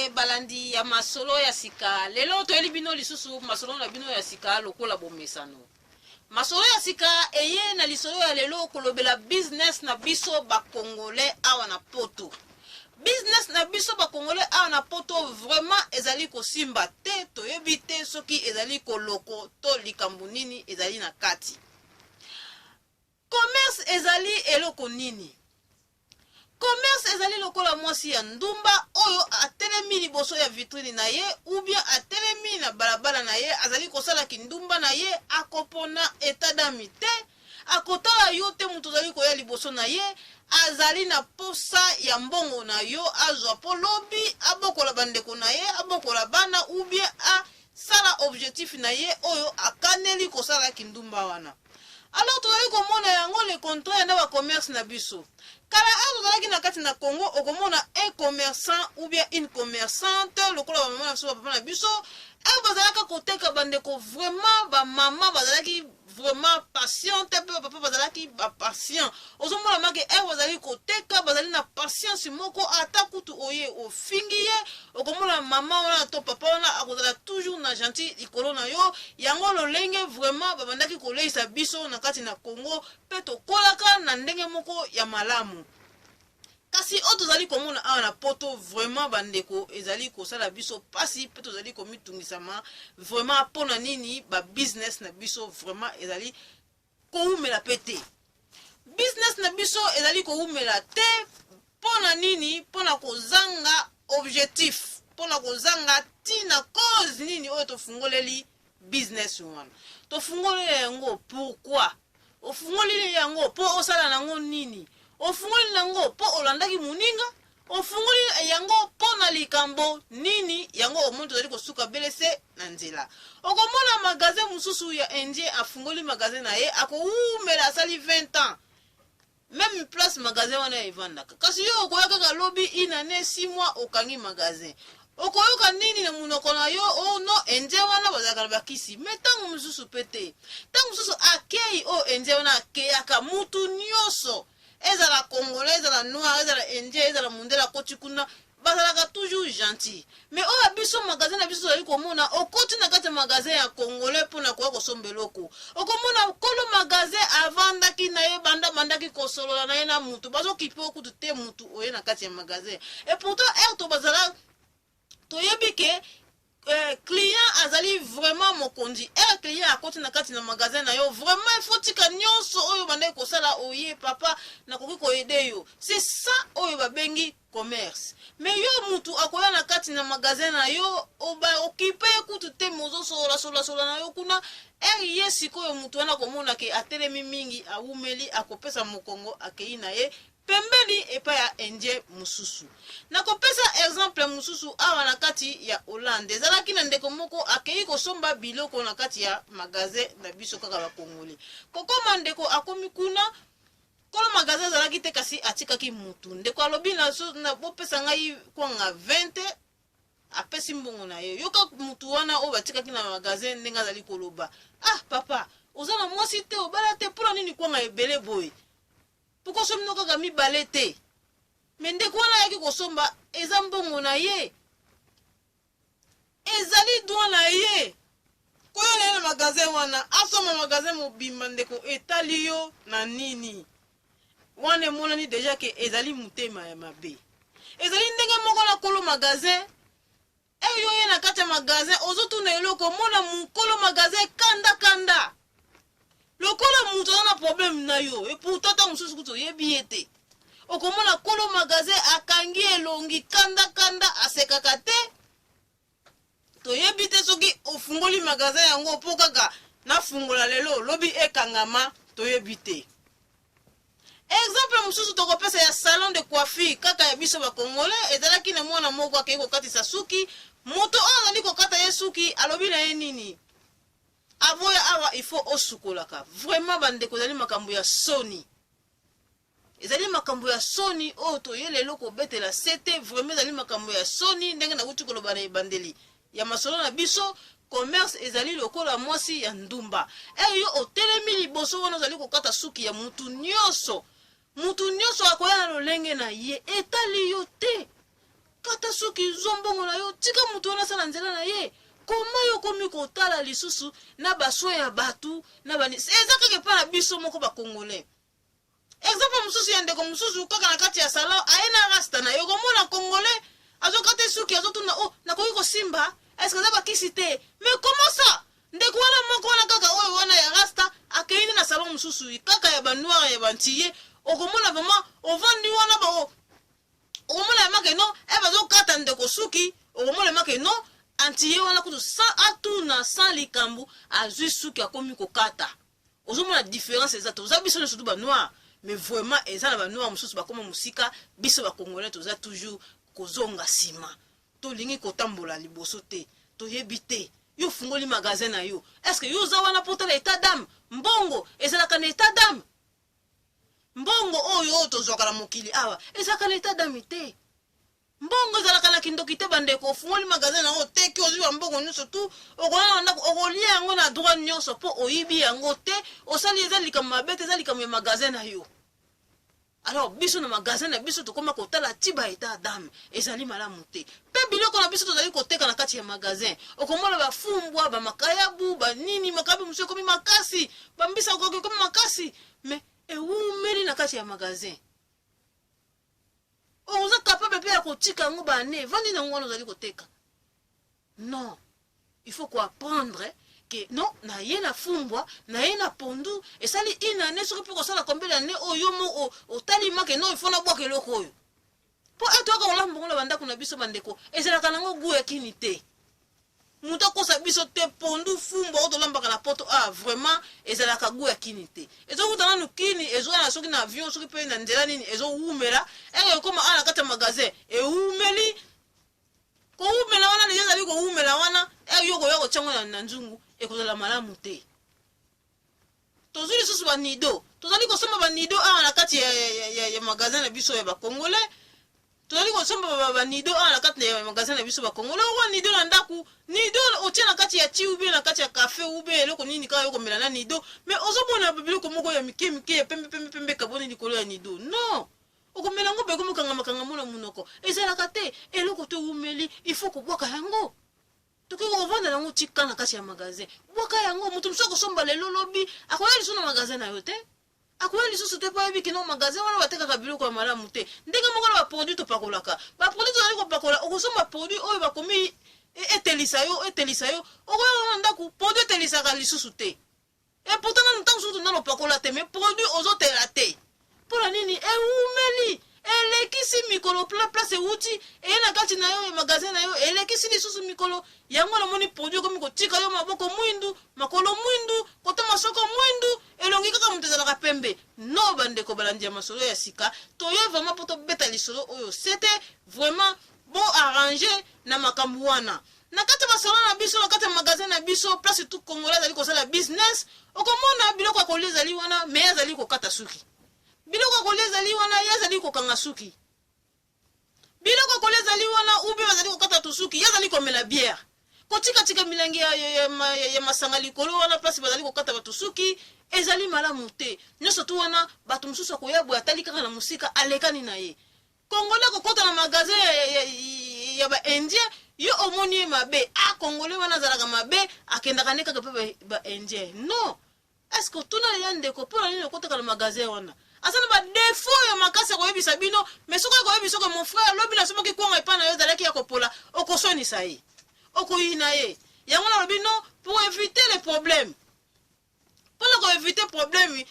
balandi ya masolo ya sika lelo toyeli bino lisusu masolo na bino ya sika lokola bomesano masolo ya sika eye na lisolo ya lelo kolobela business na biso ba congolais awa na poto business na biso ba congolais awa na poto vraiment ezali kosimba te toyebi te soki ezali koloko to likambo nini ezali na kati commerce ezali eloko nini commerce ezali lokola mwasi ya ndumba oyo atelemi liboso ya vitrine na ye ou bien atelemi na balabala na ye azali kosala kindumba na ye akopona etadami te akotala yo te mutu azali koya liboso na ye azali na posa ya mbongo na yo azwa po lobi abokola bandeko na ye abokola bana ou bien asala objectif na ye oyo akaneli kosala kindumba wana. Alors tozali komona yango le contraire na ba commerce na biso. Kala tozalaki na kati na Congo okomona un commerçant ou bien une commerçante lokola ba mama na biso papa na biso bazalaka koteka bandeko vraiment ba mama bazalaki vraiment patiente pe papa bazalaki ba patient ozomona make bazali koteka bazali na patience moko ata kutu oye ofingiye okomona mama wana to papa wana akozala toujours na gentil ikolo na yo yango lolenge vraiment babandaki koleisa biso na kati na Congo pe tokolaka na ndenge moko ya malamu. Kasi tozali komona awa na poto vraiment bandeko ezali kosala biso pasi pe tozali komitungisama vraiment pona nini ba business na biso vraiment ezali koumela pete business na biso ezali koumela te pona nini pona kozanga objectif pona kozanga tina cause nini oyo tofungoleli business wana tofungoleli yango pourquoi ofungoleli yango po osala nango nini ofungoli nango po olandaki muninga ofungoli yango po na likambo nini yango omuntu zali kosuka belese na nzela okomona magasin mususu ya Indien afungoli magasin na ye akoumela asali 20 ans même place magasin wana evandaka kasi yo okoyaka ka lobby inane 6 mois okangi magasin okoyoka nini na munoko na yo no Indien wana bazaka bakisi metango mususu pete tango mususu akei Indien wana akeyaka mutu nyoso ezala congolais ezala noir ezala indien ezala mundela koti kuna bazalaka toujours gentil mais oya biso magasin na biso zali komona okoti na kati magasin ya congolais pona kwa kosombeloko okomona kolo magasin avandaki na ye bandaki kosolola na ye na mutu bazokipe okutu te mutu oye na kati ya magasin et pourtant to bazala toyebi ke client azali vraiment mokonzi client akoti na kati na magasin na yo vraiment il faut tika nyonso oyo bandai kosala oye papa na koki ko aider yo c'est ça oyo babengi commerce mais yo mutu akoya na kati na magasin na yo oba okipe kutu te mozo sola na yo kuna yesi ko yo mutu wana komona ke atelemi mingi awumeli akopesa mokongo akei na ye pembeni epa ya Indien mususu. Nakopesa exemple mususu awa na kati ya Hollande. Ezalaki na ndeko moko akei kosomba biloko na kati ya magasin na biso kaka ba Congolais. Kokoma ndeko akomi kuna kolo magasin ezalaki te kasi atikaki mutu. Ndeko alobi na bopesa ngai kwanga 20 apesi mbongo na ye. Yoka mutu wana o batikaki na magasin ndenga zali koloba. Ah papa, ozana mwasi te obala te pula nini kwanga ebele boy. Pourquoi sommes-nous kaka mibale te mais ndeko wana yaki kosomba eza mbongo na ye ezali droit na ye koyo na magasin wana asoma magasin mobimba ndeko etali yo na nini wana monani déjà ke ezali mutema ya mabe ezali ndenge moko na kolo magasin yo ye na kati ya magasin ozotuna eloko mona mukolo magasin kanda lokola mutu na problème na yo et pourtant ta mususu kuto yebi ete okomona kolo magasin akangi elongi kanda asekaka te to yebi te soki ofungoli magasin yango po kaka na fungola lelo lobi ekangama to yebi te. Exemple mususu tokopesa ya salon de coiffure kaka ya biso ba congolais ezalaki na mwana moko akei kokatisa suki moto azali kokata ye suki alobi na ye nini avoya awa il faut osukolaka vraiment bandeko ezali makambo ya soni ezali makambo ya soni to yele loko betela sete vraiment ezali makambo ya soni ndenge na kuti koloba na ebandeli ya masolo na biso commerce ezali lokola mwasi ya ndumba yo otelemi liboso wana ezali kokata suki ya mutu nyonso akoya na lolenge na ye etali yo te kata suki zombongo na yo tika mutu wana sala nzela na ye koma yo komi kotala lisusu na baso ya batu na bani ezaka ke pa na biso moko ba congolais exemple mususu ya ndeko mususu kaka na kati ya salon aena rasta na yo komona congolais azo kata suki azo tuna oh na koyi ko simba est-ce que ça va kisite mais comment ça ndeko wana moko wana kaka oyo wana ya rasta akeini na salon mususu kaka ya ba noir ya bantiye okomona vraiment ovandi wana ba okomona make no e bazo kata ndeko suki okomona make no antiye wana kutu sa atuna sans likambu azui suki akomi kokata ozomona différence exacte oza biso ne surtout ba noir mais vraiment eza na ba noir mususu bakoma musika biso ba congolais toza toujours kozonga sima to lingi kotambola liboso te to yebite yo fungoli magasin na yo est-ce que yo za wana potala état d'âme mbongo ezalaka na état d'âme mbongo oyo tozwaka na mokili awa ezalaka na état d'âme te mbongo ezalaka na kindoki te bandeko ofungoli magasin na yo teki ozwi mbongo nyonso tu okolala ndako okolia yango na droit nyonso po oyibi yango te osali eza likambo mabe te eza likambo ya magasin na yo alors biso na magasin na biso tokoma kotala tiba état d'âme ezali malamu te pe biloko na biso tozali koteka na kati ya magasin okomona bafumbwa bamakayabu banini makayabu musu ekomi makasi bambisa ekomi makasi mais ewumeli na kati ya magasin oza capable pe ya kotika yango bane vandi na ngwana ozali koteka non il faut quoi apprendre que non na ye na fumbwa na ye na pondu esali inane soki pe kosala combien d'années oyo mo otali make non il faut na bwaka eloko oyo po eto aka olambo ngola bandako na biso bandeko ezalaka nango gu ya kini te muta kosa biso te pondu fumbwa otolambaka na poto vraiment ezalaka gu ya kini te ezokutana no kini ezoya na soki na avion soki pe na nzela nini ezowumela eke koma ana kati ya magasin ewumeli koumela wana deja ezali koumela wana yoko ya kotyango na nzungu ekozala malamu te tozwi lisusu banido tozali kosomba banido awa na kati ya magasin na biso ya bakongolais tozali kosomba banido awa na kati ya magasin na biso bakongolais owa nido na ndaku nido otia na kati ya ti ube na kati ya kafe ube eloko nini kaka yokomela na nido mais ozomona biloko moko ya mike mike ya pembe kaboni likolo ya nido non okomela ngo be komokanga mona munoko ezalaka te eloko to umeli il faut kobwaka yango toki kovanda nango tika na kati ya magasin bwaka yango mutu musu akosomba lelo lobi akoya lisusu na magasin na yo te akoya lisusu te po ayebi kino magasin wana batekaka biloko ya malamu te ndenge moko na baproduit topakolaka baproduit tozali kopakola okosomba produit oyo bakomi etelisa yo okoya wana ndako produit etelisaka lisusu te e pourtant nanu ntango susu nano pakola te mais produit ozotela te mpona nini eumeli elekisi mikolo place euti eye na kati na yo ya magasin na yo elekisi lisusu mikolo yango namoni produit komi kotika yo maboko mwindu makolo mwindu kota masoko mwindu elongi kaka moto ezalaka pembe no bandeko balandi ya masolo ya sika toye vraiment mpo tobeta lisolo oyo sete vraiment bon arrangé na makambo wana na kati ya basalo na biso na kati ya magasin na biso place tout congolais azali kosala business okomona biloko ya kolia ezali wana me azali kokata suki biloko kolia ezali wana ye azali kokanga suki biloko kolia ezali wana ube bazali kokata tusuki ye azali komela bière kotika milangi ya masanga likolo wana place bazali kokata batusuki ezali malamu te nyonso tu wana bato mosusu akoyabwa atali kaka na musika alekani na ye congolais kokota na magasin ya baindien yo omoni ye mabe congolais wana azalaka mabe akendaka ne kaka mpe baindien non est-ce que tuna ya ndeko mpona nini okotaka na magasin wana asana ba défaut ya makasi koyebisa bino mais soki koyebisa ko mon frère lobi na somoki kwanga epa na yo ezalaki ya kopola okosonisa ye okoyina ye yango na lobi non pour éviter les problèmes mpona koevite problème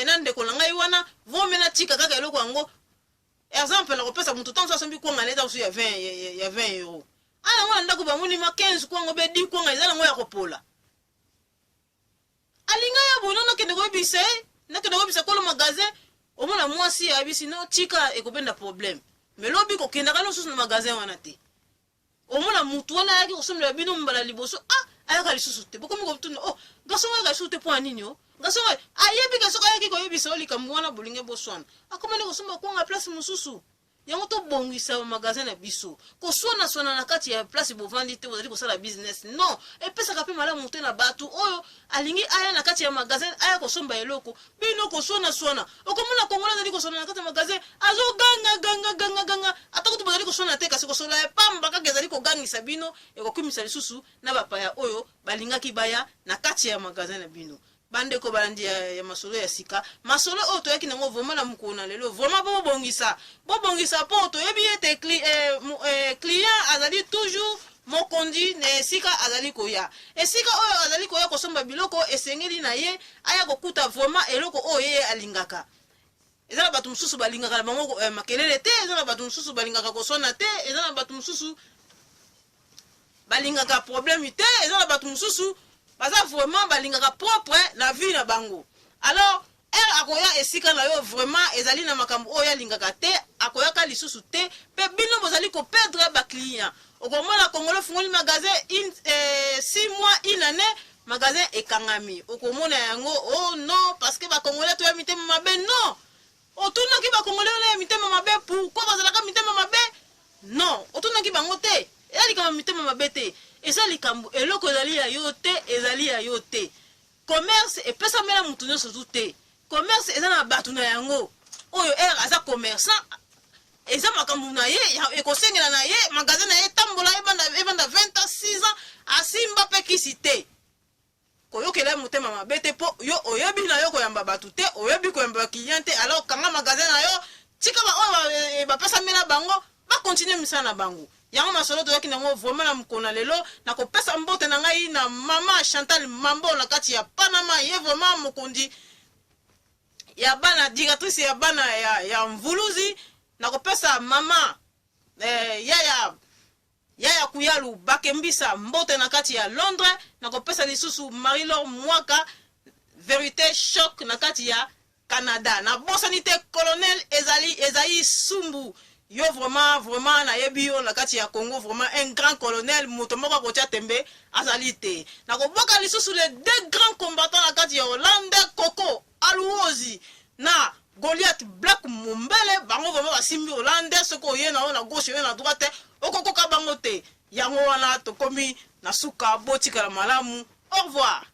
na ndeko na ngai wana vomena tika kaka eloko yango exemple na kopesa mutu ntango asombi kwanga leta mosu ya 20 euro ana ngo na ndako bamonima 15 kwango be 10 kwanga ezala ngo ya kopola alinga ya bono nakende koyebisa ye nakende koyebisa kolo magasin omona mwasi ya bisi no tika ekobenda problème mais lobi kokendaka no susu na magasin wana te omona mutu wana yaki kosomela bino mbala liboso ayaka lisusu te bokomi kotuna garçon ayaka lisusu te po anini garçon ayebi ke soki ayaki koyebisa likambo wana bolinge boswana akomani kosomba kwanga place mosusu yango to bongisa ba magasin na biso ko sona na kati ya place bovandi te ozali ko sala business non epesa ka pe mala monter na batu oyo alingi aya na kati ya magasin aya ko somba eloko bino ko sona okomona kongola zali ko sona na kati ya magasin azo ganga atako to bazali ko sona te kasi ko sona pamba ka gezali ko gangisa bino e ko kumisa lisusu na bapaya oyo balingaki baya na kati ya magasin na bino bande ko balandi ya masolo ya sika masolo oyo toyaki nango vraiment na mukona lelo vraiment bobongisa po toyebi ete client azali toujours mokondi na sika azali koya esika oyo azali koya kosomba biloko esengeli na ye aya kokuta vraiment eloko oyo ye alingaka ezala batu mususu balingaka na bango makelele te ezala batu mususu balingaka kosona te ezala batu mususu balingaka problème te ezala batu mususu baza vraiment balingaka propre la vie na bango alors akoya esika na yo vraiment ezali na makambo oyo alingaka te akoya ka lisusu te pe bino bozali ko perdre ba client okomona kongolo fungoli magasin 6 mois une année magasin ekangami okomona yango oh non parce que ba congolais to ya mitema mabe non otuna ki ba congolais na mitema mabe pourquoi bazala ka mitema mabe non otuna ki bango te ezali ka mitema mabe te ezali kambu eloko ezali ya yo te ezali ya yo te commerce epesa mela mutu nyonso tu te commerce eza na batu na yango oyo aza commerçant eza makambu na ye ekosengela na ye magasin na ye tambola ebanda 26 ans asimba pe kisi te koyokela mutema mabe te po yo oyebi na yo koyamba batu te oyebi koyamba client te alors kanga magasin na yo tika ba oyo bapesa mela bango ba continuer misala na bango yango masolo toyaki nango vraiment na mukona lelo na kopesa mbote na ngai na mama Chantal Mambo na kati ya Panama ye vraiment mokondi ya bana directrice ya bana ya mvuluzi na kopesa mama yaya kuyalu bakembisa mbote na kati ya Londres na kopesa lisusu Marie-Laure Mwaka vérité choc na kati ya Canada na bosani te colonel Ezaï Sumbu yo vraiment na yebi yo na kati ya Congo vraiment un grand colonel mutomoko kotia tembe azali te na koboka lisusu les deux grands combattants na kati ya Hollande Koko Aluozi na Goliath Black Mumbele bango vraiment basimbi Hollande soko ye na gauche ye na droite okokoka bango te yango wana tokomi na suka botika la malamu au revoir.